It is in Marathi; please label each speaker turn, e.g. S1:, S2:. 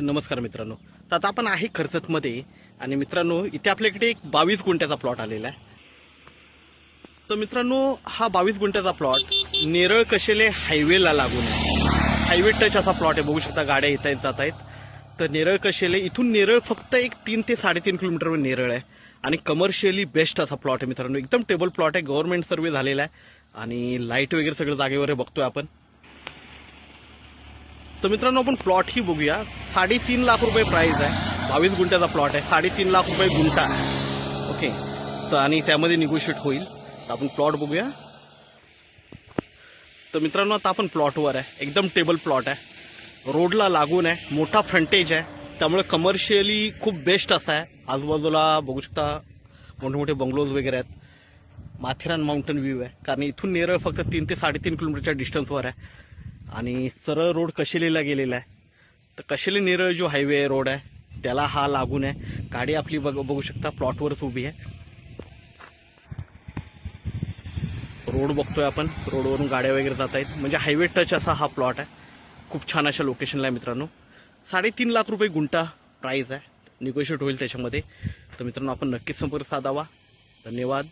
S1: नमस्कार मित्रांनो. तर आता आपण आहे कर्जतमध्ये आणि मित्रांनो इथे आपल्याकडे एक 22 गुंठ्याचा प्लॉट आलेला आहे. तर मित्रांनो हा 22 गुंठ्याचा प्लॉट नेरळ कशेले हायवेला लागून आहे. हायवे टच असा प्लॉट आहे. बघू शकता गाड्या येत आहेत जात आहेत. तर नेरळ कशेले इथून नेरळ फक्त एक 3 ते 3.5 किलोमीटरवर नेरळ आहे आणि कमर्शियली बेस्ट असा प्लॉट आहे मित्रांनो. एकदम टेबल प्लॉट आहे. गव्हर्नमेंट सर्वे झालेला आहे आणि लाईट वगैरे सगळं जागेवर बघतोय आपण. तर मित्रांनो आपण प्लॉट ही बघूया. 3.5 लाख रुपये प्राइस आहे. 22 गुंठ्याचा प्लॉट आहे. 3.5 लाख रुपये गुंठा. ओके. तर आणि त्यामध्ये निगोशिएट होईल. तर आपण प्लॉट बघूया. तर मित्रांनो आता आपण प्लॉटवर आहे. एकदम टेबल प्लॉट आहे. रोडला लागून आहे. मोठा फ्रंटेज आहे. त्यामुळे कमर्शियली खूप बेस्ट असा आहे. आजूबाजूला बघू शकता मोठे मोठे बंगलोज वगैरे आहेत. माथेरान माउंटन व्ह्यू आहे. कारण इथून नेरळ फक्त 3 ते 3.5 किलोमीटरच्या डिस्टन्सवर आहे आणि सरळ रोड कशेलीला गेलेला आहे. तर कशेली नेरळ जो हायवे रोड आहे त्याला हा लागून आहे. गाडी आपली बघू शकता प्लॉटवरच उभी आहे. रोड बघतोय आपण. रोडवरून गाड्या वगैरे जात आहेत. म्हणजे हायवे टच असा हा प्लॉट आहे. खूप छान अशा लोकेशनला आहे मित्रांनो. 3.5 लाख रुपये गुंठा प्राइस आहे. निगोशिएट होईल त्याच्यामध्ये. तर मित्रांनो आपण नक्कीच संपर्क साधावा. धन्यवाद.